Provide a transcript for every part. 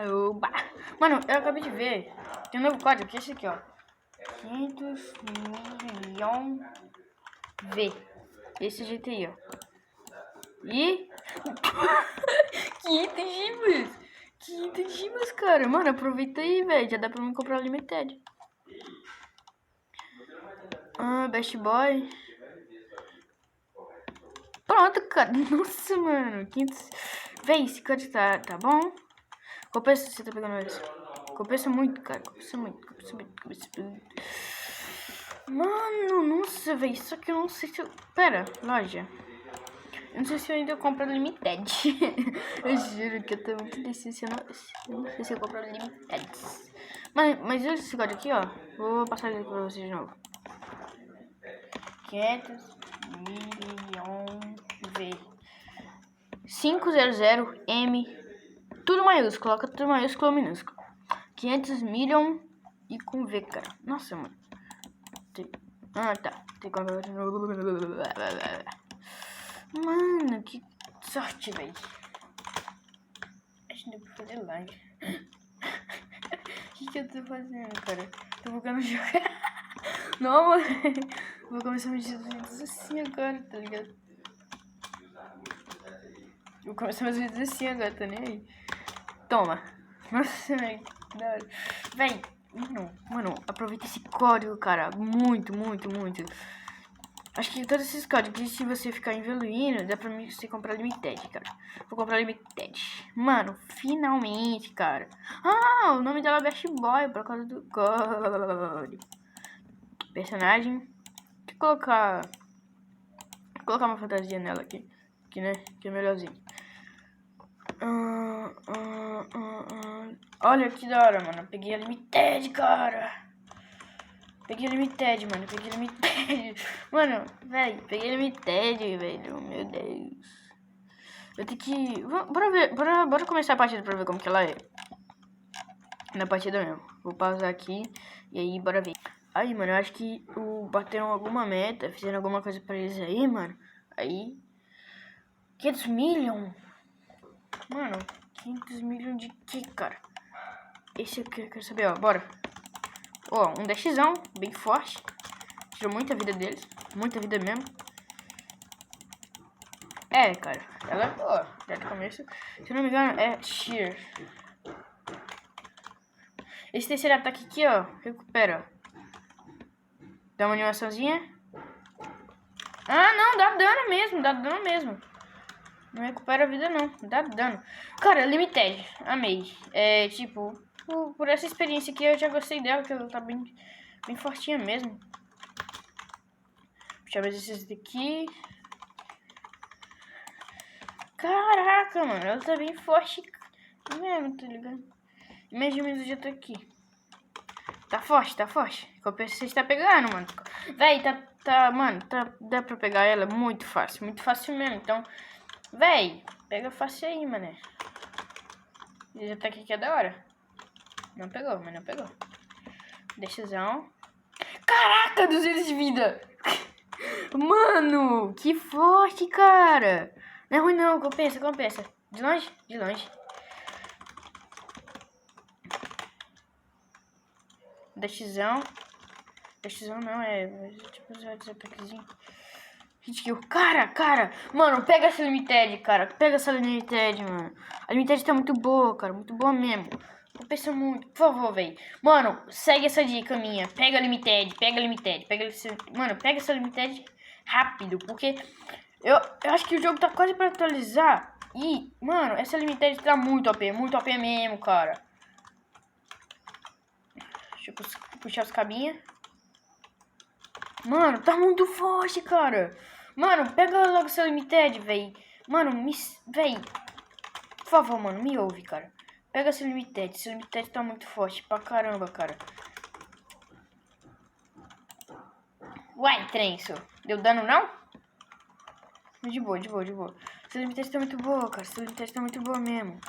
Oba. Mano, eu acabei de ver. Tem um novo código, que é esse aqui, ó. 500 milhão V. Esse jeito aí, ó. E 500 gigas. 500 gigas, cara. Mano, aproveita aí, velho. Já dá pra mim comprar o Limited. Best Boy. Pronto, cara. Nossa, mano. 500... Véi, esse código tá bom. Compensa se você tá pegando esse. Compensa muito, cara. Compensa muito. Mano, nossa, velho. Só que eu não sei se eu... Pera, loja. Eu não sei se eu ainda compro Limited. Eu juro que eu tô muito indeciso. Eu não sei se eu compro Limited. Mas esse código aqui, ó. Vou passar ele pra vocês de novo. 500 milhões V 500M. Tudo maiúsculo. Coloca tudo maiúsculo ou minúsculo. 500 milhões e com V, cara. Nossa, mano. Tá. Tem como... Mano, que sorte, velho. Acho que deu pra fazer live. O que eu tô fazendo, cara? Tô jogando jogo. Não, mano. Vou começar a mexer os vídeos assim agora, tá ligado? Vou começar meus vídeos assim agora, tá nem aí. Toma. Nossa, velho. Véi, mano, aproveita esse código, cara. Muito. Acho que todos esses códigos, se você ficar evoluindo, dá pra você comprar Limited, cara. Vou comprar Limited. Mano, finalmente, cara. O nome dela é Best Boy, por causa do código. Personagem. Deixa eu colocar uma fantasia nela aqui. Né? Que é melhorzinho. Olha que da hora, mano. Peguei a Limited, cara. Peguei a Limited, mano. Mano, velho. Peguei a Limited, velho. Meu Deus. Eu tenho que... Bora ver. Bora começar a partida pra ver como que ela é. Na partida mesmo. Vou pausar aqui. E aí, bora ver. Aí, mano, eu acho que bateram alguma meta. Fizeram alguma coisa pra eles aí, mano. Aí... 500 milhões. Mano, 500 milhões de que, cara? Esse aqui eu quero saber, ó. Bora. Ó, um dashzão, bem forte. Tirou muita vida deles. Muita vida mesmo. É, cara. Ela é boa. Já de começo. Se eu não me engano, é Sheer. Esse terceiro ataque aqui, ó. Recupera. Dá uma animaçãozinha. Não. Dá dano mesmo. Não recupera a vida, não. Dá dano. Cara, Limited. Amei. É, tipo... Por essa experiência aqui, eu já gostei dela. Que ela tá bem fortinha mesmo. Deixa eu ver esses daqui. Caraca, mano. Ela tá bem forte mesmo, tá ligado? Mais ou menos já tô aqui. Tá forte. Compensa você está pegando, mano. Véi, mano, dá pra pegar ela muito fácil mesmo. Então... Véi, pega fácil aí, mané. Esse ataque aqui é da hora. Não pegou. Decisão. Caraca, 200 de vida. Mano, que forte, cara. Não é ruim não, compensa. De longe. Decisão não, tipo os ataquezinhos. Hit kill. Cara. Mano, pega essa Limited, cara. Mano. A Limited tá muito boa, cara. Muito boa mesmo. Compensa muito. Por favor, velho. Mano, segue essa dica minha. Pega a Limited. Mano, pega essa Limited rápido. Porque eu acho que o jogo tá quase pra atualizar. E, mano, essa Limited tá muito OP. Muito OP mesmo, cara. Deixa eu puxar os cabinhos. Mano, tá muito forte, cara. Mano, pega logo seu Limited, véi. Mano, véi. Por favor, mano, me ouve, cara. Pega seu Limited. Seu Limited tá muito forte pra caramba, cara. Uai, trenço. Deu dano, não? De boa. Seu Limited tá muito boa, cara. Seu Limited tá muito boa mesmo.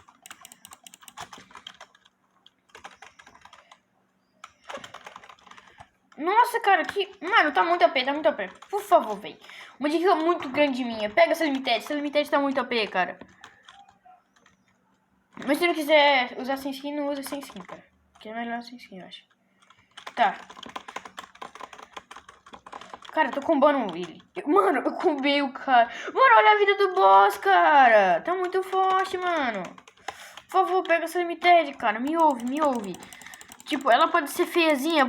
Nossa, cara, Mano, tá muito OP. Por favor, velho. Uma dica muito grande minha. Pega essa Limited. Essa Limited tá muito OP, cara. Mas se não quiser usar sem skin, não usa sem skin, cara. Porque é melhor sem skin, eu acho. Tá. Cara, eu tô combando ele. Mano, eu combei o cara. Mano, olha a vida do boss, cara. Tá muito forte, mano. Por favor, pega essa limited, cara. Me ouve, me ouve. Tipo, ela pode ser feiazinha,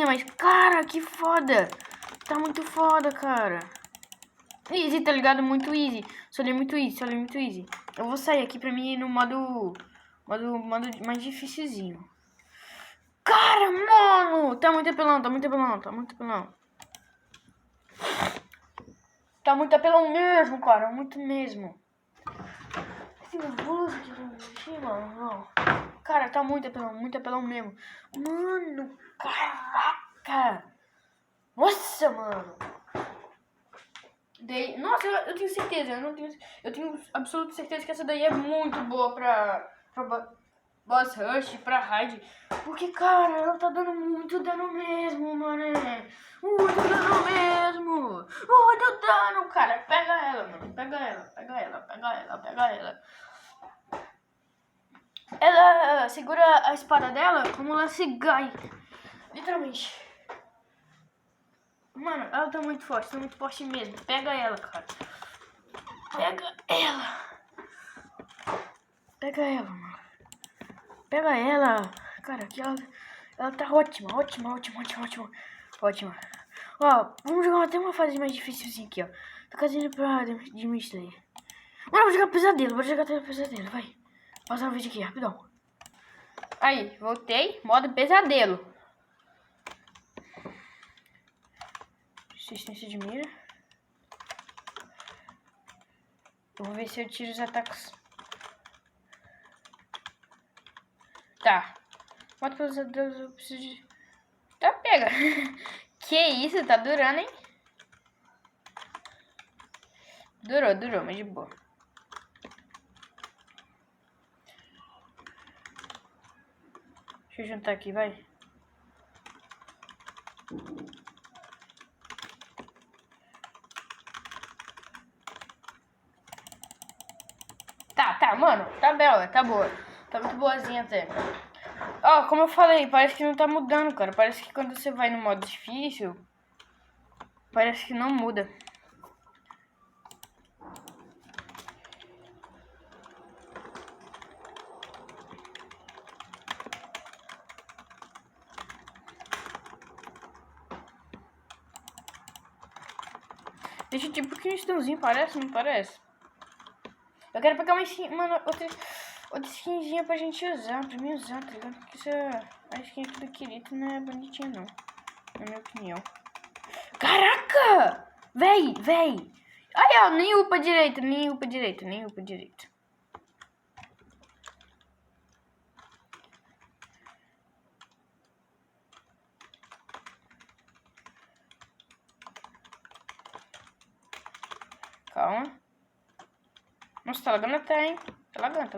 mas... Cara, que foda. Tá muito foda, cara. Easy, tá ligado? Muito easy. Só li muito easy. Eu vou sair aqui pra mim ir no modo mais dificilzinho. Cara, mano! Tá muito apelão. Tá muito apelão mesmo, cara. Muito mesmo. Esse nervoso aqui pra mexer, mano. Não. Cara, tá muito apelão mesmo. Mano, caraca. Nossa, mano. Nossa, eu tenho certeza. Eu tenho absoluta certeza que essa daí é muito boa pra boss rush, pra raid. Porque, cara, ela tá dando muito dano mesmo, mano. Muito dano mesmo. Muito dano, cara. Pega ela, mano. Pega ela. Ela segura a espada dela como Lance Guy. Literalmente. Mano, ela tá muito forte mesmo. Pega ela, cara. Pega ela, mano. Pega ela. Cara, que ela tá ótima. Ó, vamos jogar até uma fase mais difícil aqui, ó. Tô casinha pra Demon Slayer. Mano, vou jogar pesadelo. Vai. Passar o vídeo aqui, rapidão. Aí, voltei. Modo pesadelo. Resistência de mira. Eu vou ver se eu tiro os ataques. Tá. Modo pesadelo, eu preciso de... Tá, pega. Que isso, tá durando, hein? Durou, mas de boa. Deixa eu juntar aqui, vai. Tá, mano. Tá bela, tá boa. Tá muito boazinha até. Ó, como eu falei, parece que não tá mudando, cara. Parece que quando você vai no modo difícil, parece que não muda. Deixa tipo que um estãozinho, parece, não parece? Eu quero pegar uma skin, mano, outra skinzinha pra gente usar, pra mim usar, tá ligado? Porque a skin aqui do Kirito não é bonitinha, não. Na minha opinião. Caraca! Véi! Aí, ó, nem upa direito. Calma. Nossa, tá lagando até, hein? Tá lagando.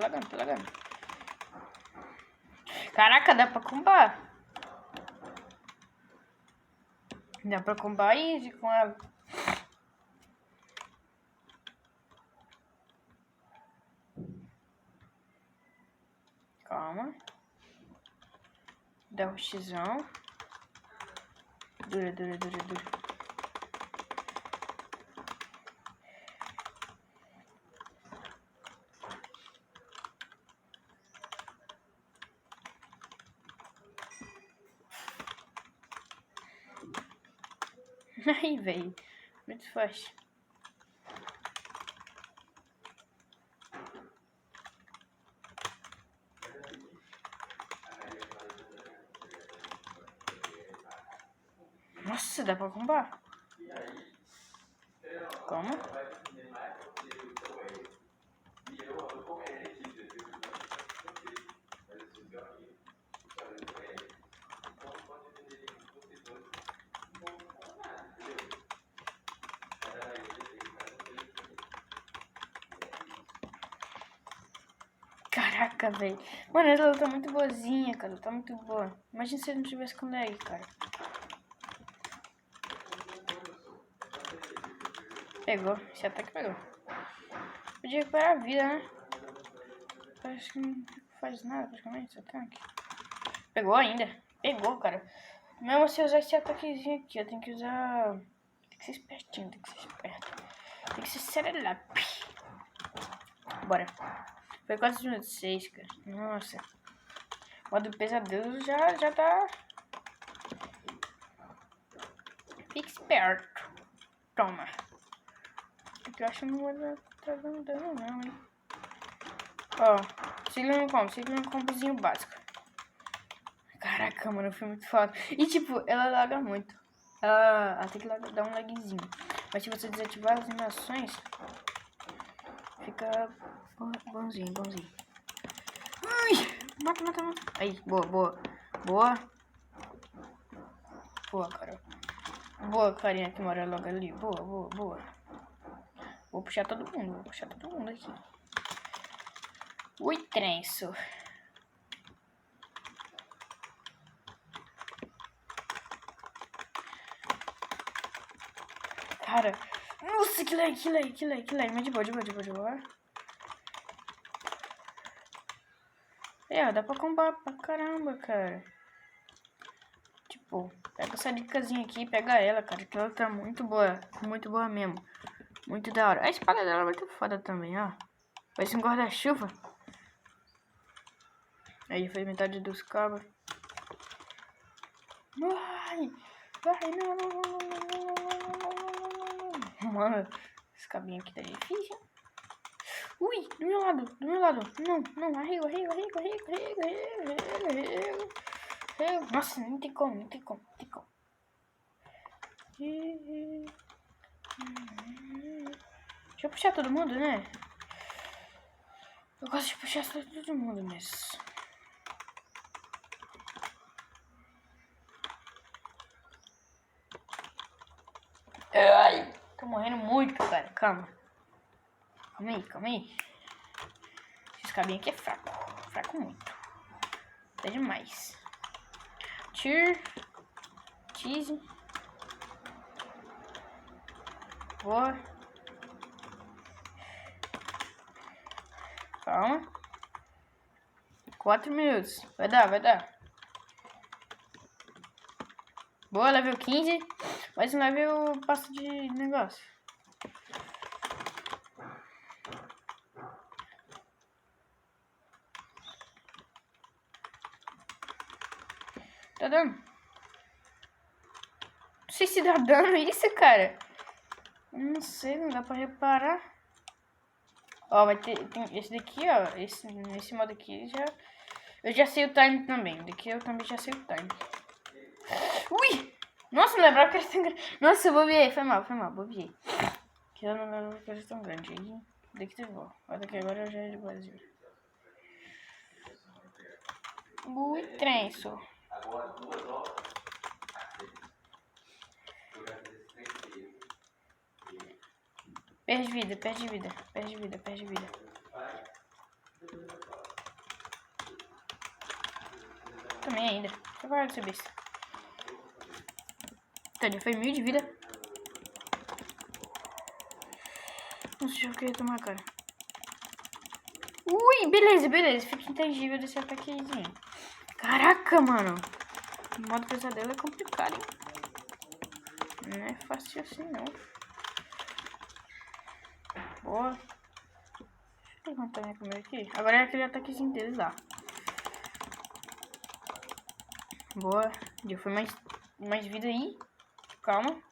Caraca, dá pra combar. Dá pra combar easy com ela. Calma. Dá um xizão. Dura. Aí, velho. Muito fácil. Nossa, dá pra combar. Calma. Caraca, velho. Mano, ela tá muito boazinha, cara. Tá muito boa. Imagina se ele não tivesse com lag, cara. Pegou. Esse ataque pegou. Podia recuperar a vida, né? parece que não faz nada praticamente esse ataque. Pegou ainda. Pegou, cara. Mesmo se eu usar esse ataquezinho aqui, eu tenho que usar... Tem que ser espertinho, tem que ser esperto. Tem que ser serelepe. Bora. Foi quase minutos 6, cara. Nossa. Modo pesadelo já tá... Fique esperto. Toma. Porque eu acho que não vai tá dando dano não, hein. Ó. Siga no combozinho básico. Caraca, mano, foi muito foda. E tipo, ela laga muito. Ela tem que dar um lagzinho. Mas se você desativar as animações, fica bonzinho. Ui! Mata. Aí, boa. Boa, cara. Boa, carinha que mora logo ali. Boa. Vou puxar todo mundo aqui. Ui, trenço. Cara, nossa, que lag. Mas de boa. Dá pra combar pra caramba, cara. Tipo, pega essa dicasinha aqui, pega ela, cara, que ela tá muito boa mesmo. Muito da hora. A espada dela é muito foda também, ó. Parece um guarda-chuva. Aí foi metade dos cabos. Vai, não. Mano, esse cabinho aqui tá difícil. Ui, do meu lado. Não, arrego. Nossa, não tem como. Deixa eu puxar todo mundo, né? Eu gosto de puxar todo mundo mesmo. Ai, tô morrendo muito, cara. Calma aí. Esse cabinho aqui é fraco muito. É demais. Cheese. Boa. Calma. 4 minutos. Vai dar. Boa, level 15. Mais um level passo de negócio. Tá dando? Não sei se dá dano isso, cara. Não sei, não dá pra reparar. Ó, vai ter... Tem esse daqui, ó. Esse modo aqui já... Eu já sei o time também. Daqui eu também já sei o time. Ui! Nossa, não lembrava que era tão grande. Nossa, eu bobiei. Foi mal, bobiei. Que eu não lembrava que era tão grande. Aí, daqui tu voa. Olha daqui agora eu já é de Brasil. Ui, trenço. Perde vida. Também ainda. Você vai receber isso. Tadinho, foi 1000 de vida. Não sei o que eu ia tomar, cara. Ui, beleza. Fica intangível desse ataquezinho. Caraca, mano. O modo pesadelo é complicado, hein? Não é fácil assim, não. Boa. Deixa eu levantar minha câmera aqui. Agora é aquele ataquezinho deles lá. Boa. Já foi mais vida aí. Calma.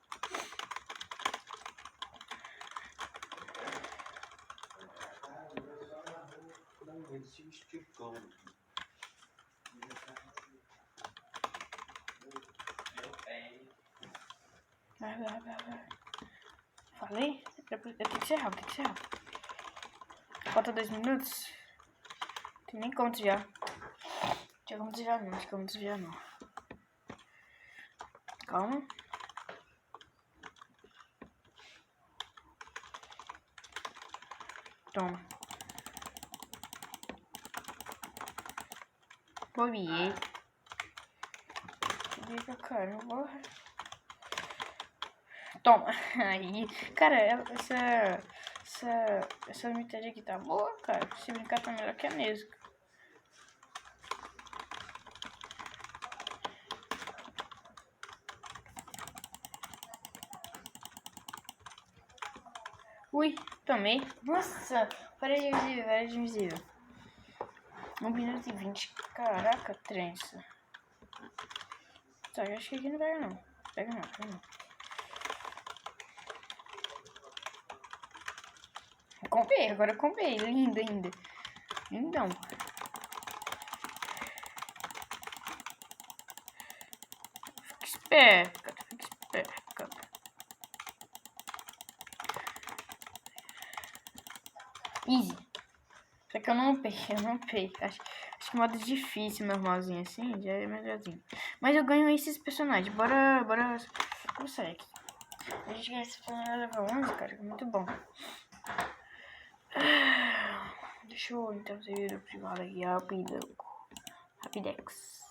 Vai. Falei? Eu tenho que ser rápido, Falta 2 minutos. Tem nem como desviar. Tinha como desviar não. Calma. Toma. Bobiei. Liga, caramba. Toma. Aí. Cara, essa essa limited aqui tá boa, cara. Se brincar tá melhor que a Nesca. Ui, tomei. Nossa, parede invisível. 1 minuto e 20. Caraca, trença. Tá, eu acho que aqui não pega não. Pega não. Comprei, agora eu comprei. Lindo ainda. Lindão. Fica esperto, cara. Fica esperto, cara. Easy. Só que eu não upei. Acho que modo difícil, normalzinho assim, já é melhorzinho. Mas eu ganho esses personagens. Bora. Vamos sair aqui. A gente ganha esse personagem level 11, cara. Muito bom. Deixa eu então sair o privado aqui Rapidex.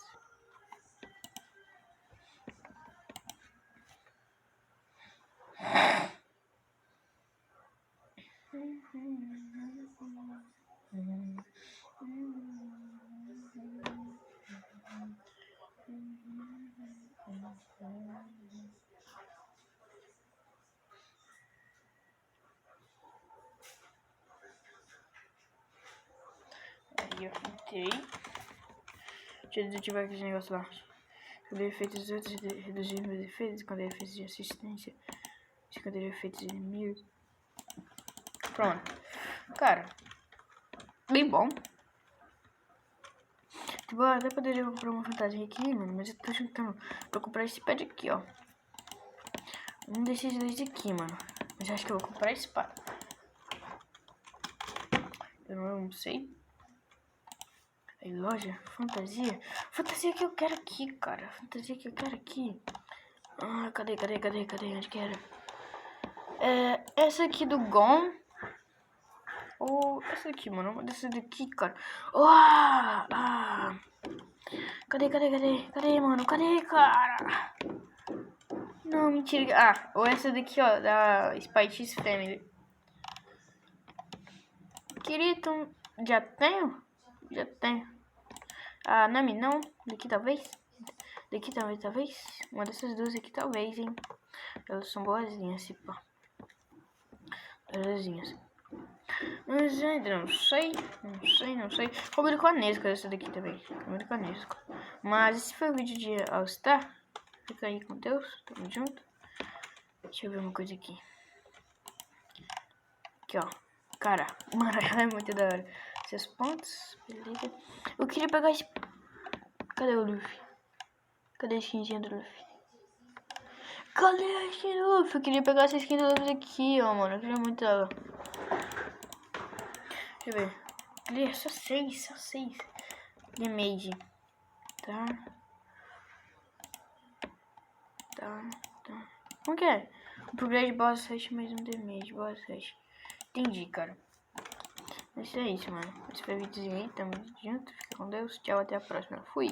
Aí eu entrei. Deixa eu desativar aquele negócio lá. Esconder efeitos dos outros, reduzir meus efeitos. Esconder efeitos de assistência. Esconder efeitos inimigos. Pronto. Cara, bem bom. Tipo, eu até poderia comprar uma fantasia aqui, mano. Mas eu tô juntando pra comprar esse pad aqui, ó. Um desses dois aqui, mano. Mas eu acho que eu vou comprar esse pad. Eu não sei. Aí, loja, fantasia. Fantasia que eu quero aqui, cara. Fantasia que eu quero aqui. Ah, cadê? Onde que era? É, essa aqui do Gon. Ou essa aqui, mano. Uma dessas daqui, cara. Cadê, mano? Cadê, cara? Não, mentira. Ah, ou essa daqui, ó. Da Spy X Family. Querido, já tenho? Já tenho. A Nami não. Daqui talvez. Talvez. Uma dessas duas aqui talvez, hein. Elas são boazinhas, se pá. Boazinhas. Mas ainda não sei. Combina com a Nesca essa daqui também. Combina com a Nesca. Mas esse foi o vídeo de All Star. Fica aí com Deus. Tamo junto. Deixa eu ver uma coisa aqui. Aqui, ó. Cara, mano, ela é muito da hora. 6 pontos. Beleza. Eu queria pegar esse... Cadê o Luffy? Cadê a skinzinha do Luffy? Cadê a skin do Luffy? Eu queria pegar essa skin do Luffy aqui, ó, mano. Eu queria muito ela. Deixa eu ver. Queria só 6. Damage. Tá. Como que é? O problema de boss 7 mais um damage. Boss 7. Entendi, cara. Mas é isso, mano. Esse foi o vídeo aí. Tamo junto. Fica com Deus. Tchau, até a próxima. Fui.